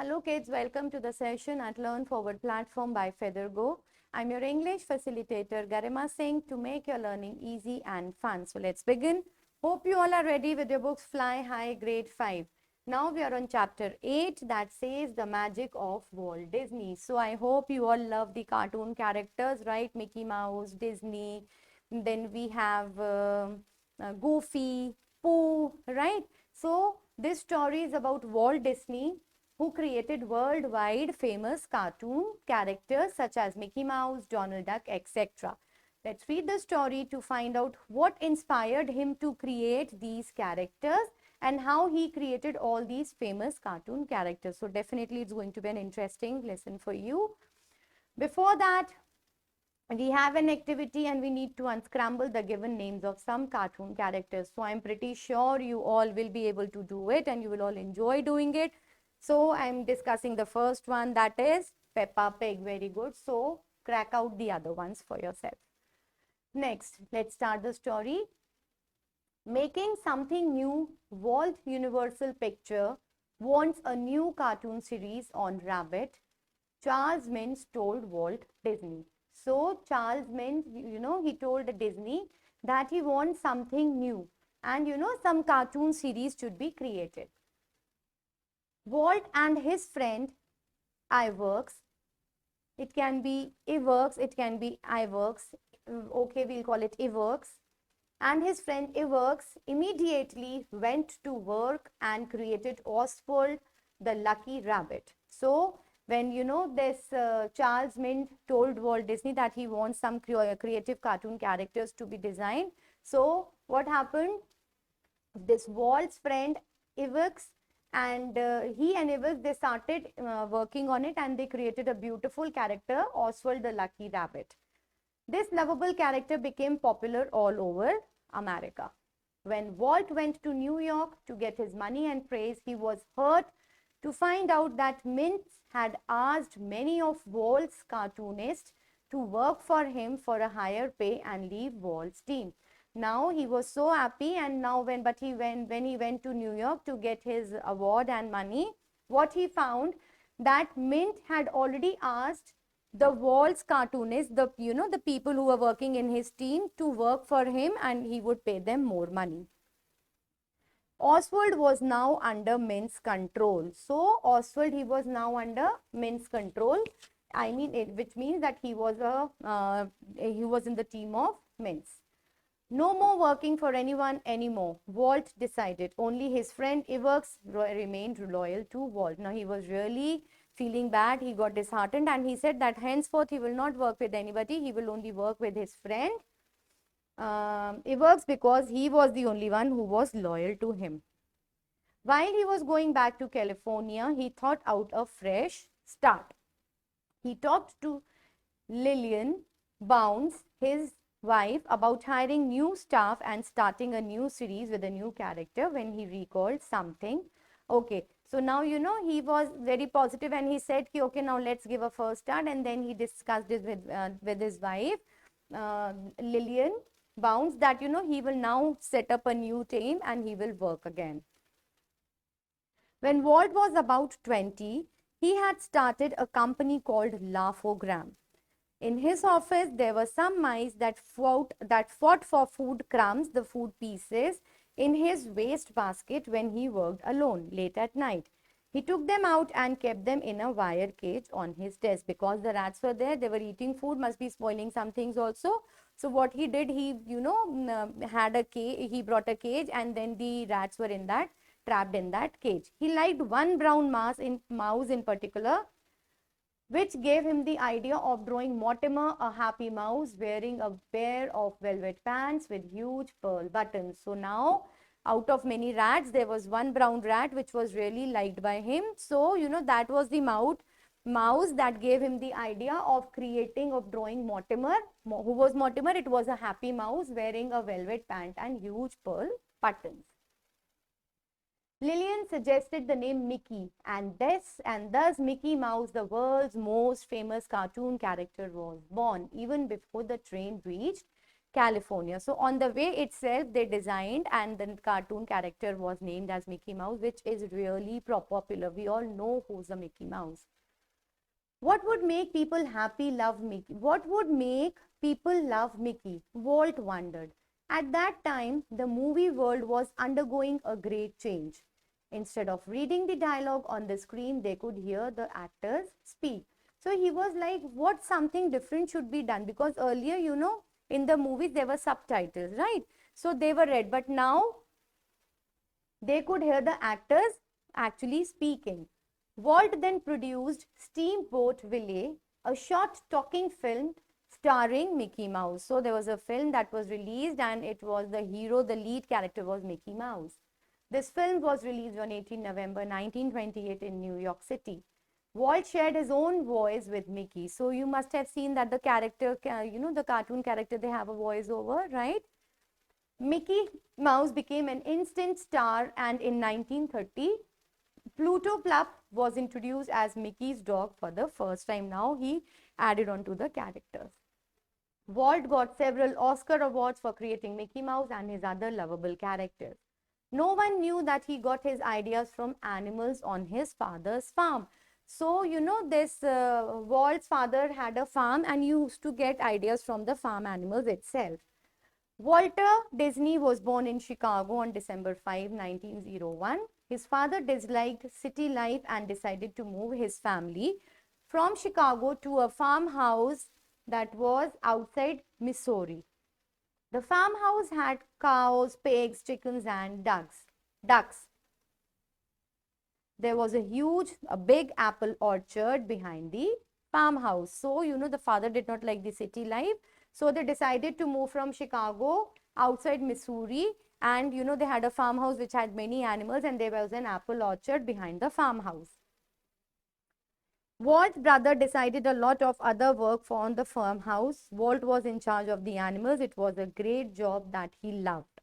Hello kids, welcome to the session at Learn Forward platform by FeatherGo. I'm your English facilitator Garima Singh to make your learning easy and fun. So let's begin. Hope you all are ready with your books Fly High Grade 5. Now we are on chapter 8 that says the magic of Walt Disney. So I hope you all love the cartoon characters, right? Mickey Mouse, Disney, then we have Goofy, Pooh, right? So this story is about Walt Disney, who created worldwide famous cartoon characters such as Mickey Mouse, Donald Duck, etc. Let's read the story to find out what inspired him to create these characters and how he created all these famous cartoon characters. So definitely it's going to be an interesting lesson for you. Before that, we have an activity and we need to unscramble the given names of some cartoon characters. So I'm pretty sure you all will be able to do it and you will all enjoy doing it. So I'm discussing the first one, that is Peppa Pig. Very good. So crack out the other ones for yourself. Next, let's start the story. Making something new, Walt Universal Picture wants a new cartoon series on Rabbit. Charles Mintz told Walt Disney. So Charles Mintz, he told Disney that he wants something new and, some cartoon series should be created. Walt and his friend Iwerks, it can be Iwerks, it can be Iwerks, okay, we'll call it Iwerks, and his friend Iwerks immediately went to work and created Oswald the Lucky Rabbit. So when this Charles Mintz told Walt Disney that he wants some creative cartoon characters to be designed, so what happened? This Walt's friend Iwerks and he and Iwerks, they started working on it and they created a beautiful character, Oswald the Lucky Rabbit. This lovable character became popular all over America. When Walt went to New York to get his money and praise, he was hurt to find out that Mintz had asked many of Walt's cartoonists to work for him for a higher pay and leave Walt's team. Now he was so happy, and now when he went to New York to get his award and money, what he found that Mintz had already asked the Walt's cartoonists, the people who were working in his team, to work for him and he would pay them more money. Oswald was now under Mintz's control. So Oswald, he was now under Mintz's control. I mean, which means that he was in the team of Mintz. No more working for anyone anymore, Walt decided. Only his friend Iwerks remained loyal to Walt. Now he was really feeling bad. He got disheartened and he said that henceforth he will not work with anybody. He will only work with his friend Iwerks, because he was the only one who was loyal to him. While he was going back to California, he thought out a fresh start. He talked to Lillian Bounds, his wife, about hiring new staff and starting a new series with a new character when he recalled something. Okay, so now he was very positive and he said, okay, now let's give a first start, and then he discussed it with his wife, Lillian Bounds, that he will now set up a new team and he will work again. When Walt was about 20, he had started a company called Laugh-O-Gram. In his office, there were some mice that fought for food crumbs, the food pieces, in his waste basket when he worked alone late at night. He took them out and kept them in a wire cage on his desk because the rats were there. They were eating food, must be spoiling some things also. So what he did, he, had a cage, he brought a cage and then the rats were trapped in that cage. He liked one brown mouse in particular, which gave him the idea of drawing Mortimer, a happy mouse, wearing a pair of velvet pants with huge pearl buttons. So now, out of many rats, there was one brown rat which was really liked by him. So, that was the mouse that gave him the idea of drawing Mortimer. Who was Mortimer? It was a happy mouse wearing a velvet pant and huge pearl buttons. Lillian suggested the name Mickey, and thus Mickey Mouse, the world's most famous cartoon character, was born. Even before the train reached California. So on the way itself, they designed and the cartoon character was named as Mickey Mouse, which is really popular. We all know who's the Mickey Mouse. What would make people happy, love Mickey? What would make people love Mickey? Walt wondered. At that time, the movie world was undergoing a great change. Instead of reading the dialogue on the screen, they could hear the actors speak. So he was like, what something different should be done? Because earlier, in the movies, there were subtitles, right? So they were read, but now they could hear the actors actually speaking. Walt then produced Steamboat Willie, a short talking film starring Mickey Mouse. So there was a film that was released and it was the hero, the lead character was Mickey Mouse. This film was released on 18 November 1928 in New York City. Walt shared his own voice with Mickey. So you must have seen that the character, the cartoon character, they have a voiceover, right? Mickey Mouse became an instant star and in 1930, Pluto Plup was introduced as Mickey's dog for the first time. Now he added on to the characters. Walt got several Oscar awards for creating Mickey Mouse and his other lovable characters. No one knew that he got his ideas from animals on his father's farm. So, this Walt's father had a farm and used to get ideas from the farm animals itself. Walter Disney was born in Chicago on December 5, 1901. His father disliked city life and decided to move his family from Chicago to a farmhouse that was outside Missouri. The farmhouse had cows, pigs, chickens, and ducks. There was a big apple orchard behind the farmhouse. So, the father did not like the city life. So, they decided to move from Chicago outside Missouri. And, they had a farmhouse which had many animals and there was an apple orchard behind the farmhouse. Walt's brother decided a lot of other work on the farmhouse. Walt was in charge of the animals. It was a great job that he loved.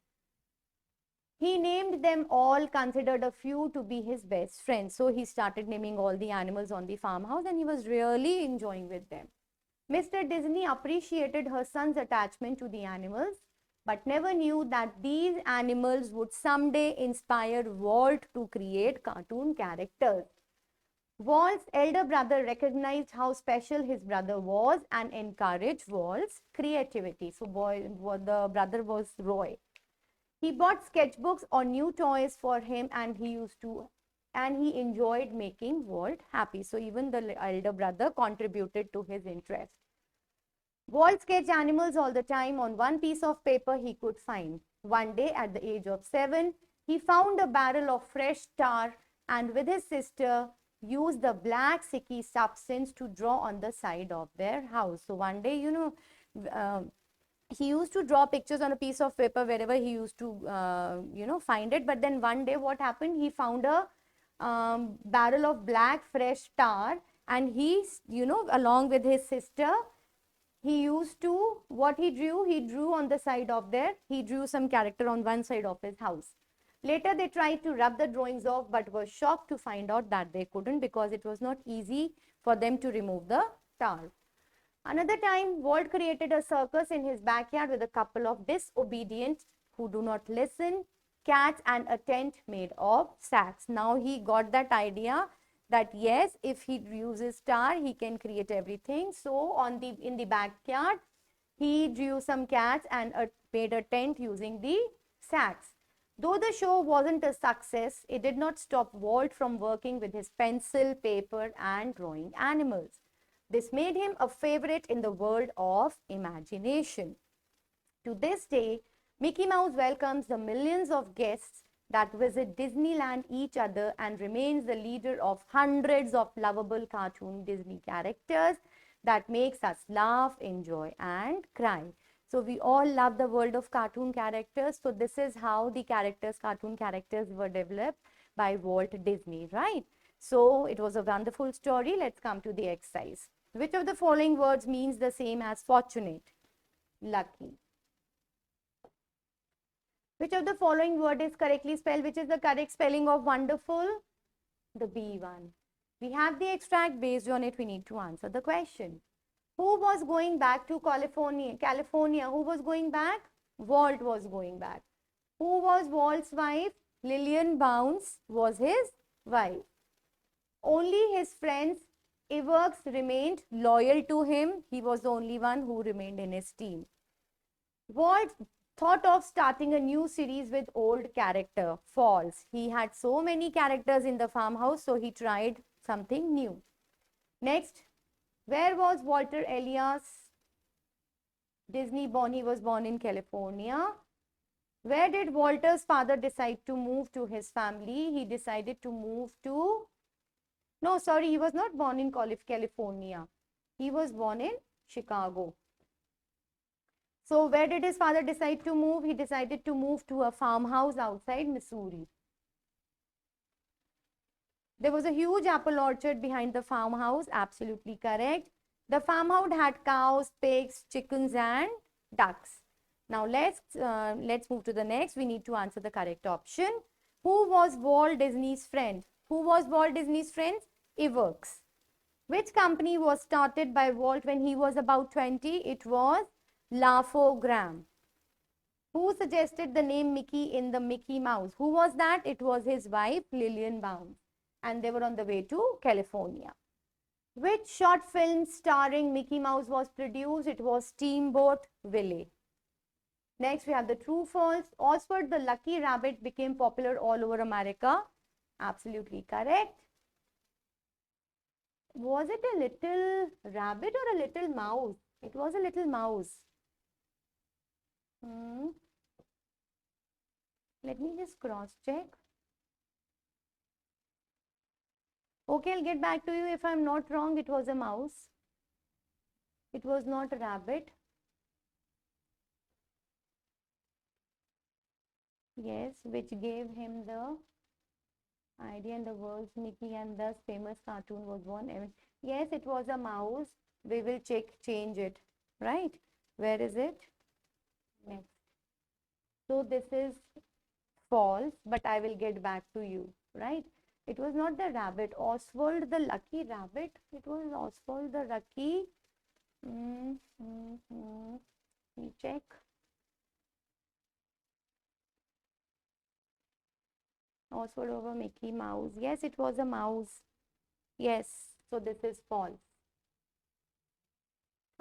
He named them all, considered a few to be his best friends. So he started naming all the animals on the farmhouse and he was really enjoying with them. Mr. Disney appreciated her son's attachment to the animals, but never knew that these animals would someday inspire Walt to create cartoon characters. Walt's elder brother recognized how special his brother was and encouraged Walt's creativity. So the brother was Roy. He bought sketchbooks or new toys for him and he enjoyed making Walt happy. So even the elder brother contributed to his interest. Walt sketched animals all the time on one piece of paper he could find. One day at the age of 7, he found a barrel of fresh tar and with his sister used the black sticky substance to draw on the side of their house. So one day, he used to draw pictures on a piece of paper wherever he used to, find it. But then one day what happened? He found a barrel of black fresh tar and he, along with his sister, he used to, he drew on the side of he drew some character on one side of his house. Later, they tried to rub the drawings off but were shocked to find out that they couldn't because it was not easy for them to remove the tar. Another time, Walt created a circus in his backyard with a couple of disobedient who do not listen, cats and a tent made of sacks. Now he got that idea that yes, if he uses tar, he can create everything. So in the backyard, he drew some cats and made a tent using the sacks. Though the show wasn't a success, it did not stop Walt from working with his pencil, paper, and drawing animals. This made him a favorite in the world of imagination. To this day, Mickey Mouse welcomes the millions of guests that visit Disneyland each other and remains the leader of hundreds of lovable cartoon Disney characters that makes us laugh, enjoy, and cry. So we all love the world of cartoon characters. So this is how the cartoon characters were developed by Walt Disney, right? So it was a wonderful story. Let's come to the exercise. Which of the following words means the same as fortunate? Lucky. Which of the following word is correctly spelled? Which is the correct spelling of wonderful? The B one. We have the extract. Based on it, we need to answer the question. Who was going back to California? Who was going back? Walt was going back. Who was Walt's wife? Lillian Bounce was his wife. Only his friends Iwerks remained loyal to him. He was the only one who remained in his team. Walt thought of starting a new series with old character. False. He had so many characters in the farmhouse, so he tried something new. Next, where was Walter Elias Disney born? He was born in California. Where did Walter's father decide to move to his family? He decided to move to... No, sorry, he was not born in California. He was born in Chicago. So where did his father decide to move? He decided to move to a farmhouse outside Missouri. There was a huge apple orchard behind the farmhouse. Absolutely correct. The farmhouse had cows, pigs, chickens, and ducks. Now let's move to the next. We need to answer the correct option. Who was Walt Disney's friend? Who was Walt Disney's friend? Iwerks. Which company was started by Walt when he was about 20? It was Laugh-O-Gram. Who suggested the name Mickey in the Mickey Mouse? Who was that? It was his wife, Lillian Bounce. And they were on the way to California. Which short film starring Mickey Mouse was produced? It was Steamboat Willie. Next, we have the true false. Oswald the Lucky Rabbit became popular all over America. Absolutely correct. Was it a little rabbit or a little mouse? It was a little mouse. Let me just cross check. Okay, I'll get back to you if I'm not wrong. It was a mouse. It was not a rabbit. Yes, which gave him the idea and the world's Mickey and thus famous cartoon was born. Yes, it was a mouse. We will change it, right? Where is it? Next. So this is false, but I will get back to you, right? It was not the rabbit. Oswald the Lucky Rabbit. It was Oswald the Lucky. Let me check. Oswald over Mickey Mouse. Yes, it was a mouse. Yes, so this is false.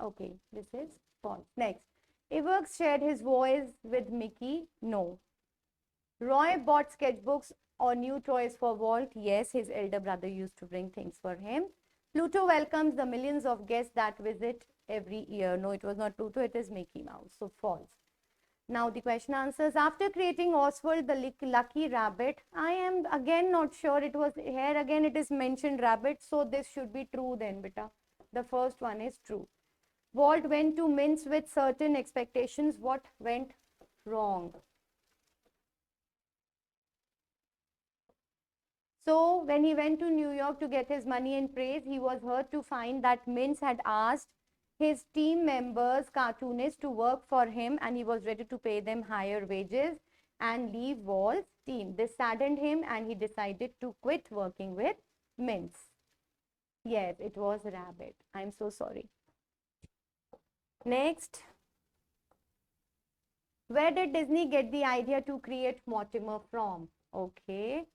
Okay, this is false. Next, Iwerks shared his voice with Mickey. No. Roy bought sketchbooks or new toys for Walt. Yes, his elder brother used to bring things for him. Pluto welcomes the millions of guests that visit every year. No, it was not Pluto, it is Mickey Mouse. So false. Now the question answers. After creating Oswald the Lucky Rabbit, I am again not sure. It was here again it is mentioned rabbit. So this should be true then, beta. The first one is true. Walt went to Minsk with certain expectations. What went wrong? So when he went to New York to get his money and praise, he was hurt to find that Mintz had asked his team members, cartoonists, to work for him and he was ready to pay them higher wages and leave Walt's team. This saddened him and he decided to quit working with Mintz. Yes, it was Rabbit. I'm so sorry. Next. Where did Disney get the idea to create Mortimer from? Okay.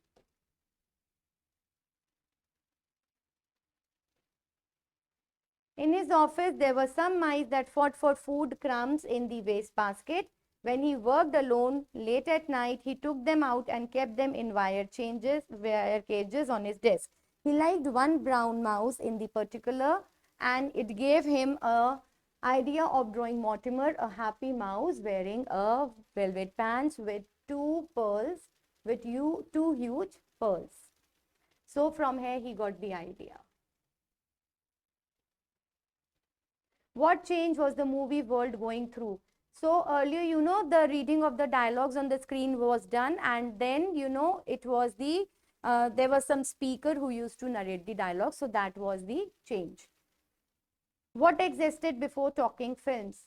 In his office, there were some mice that fought for food crumbs in the wastebasket. When he worked alone late at night, he took them out and kept them in wire cages on his desk. He liked one brown mouse in the particular, and it gave him a idea of drawing Mortimer, a happy mouse wearing a velvet pants with two huge pearls. So from here he got the idea. What change was the movie world going through? So earlier, the reading of the dialogues on the screen was done, and then, it was there was some speaker who used to narrate the dialogue. So that was the change. What existed before talking films?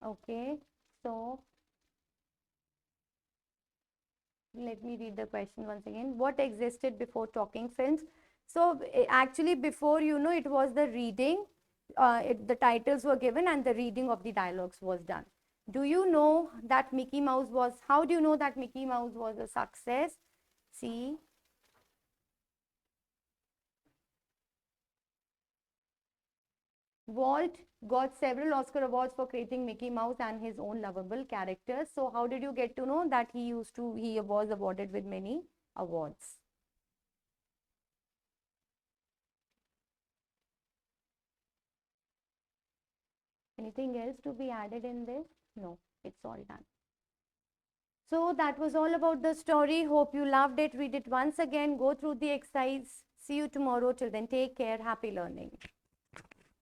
Okay, so let me read the question once again. What existed before talking films? So actually before, it was the reading, the titles were given and the reading of the dialogues was done. Do you know that Mickey Mouse was, how do you know that Mickey Mouse was a success? See, Walt got several Oscar awards for creating Mickey Mouse and his own lovable characters. So how did you get to know that he was awarded with many awards? Anything else to be added in this? No, it's all done. So that was all about the story. Hope you loved it. Read it once again. Go through the exercise. See you tomorrow. Till then, take care. Happy learning.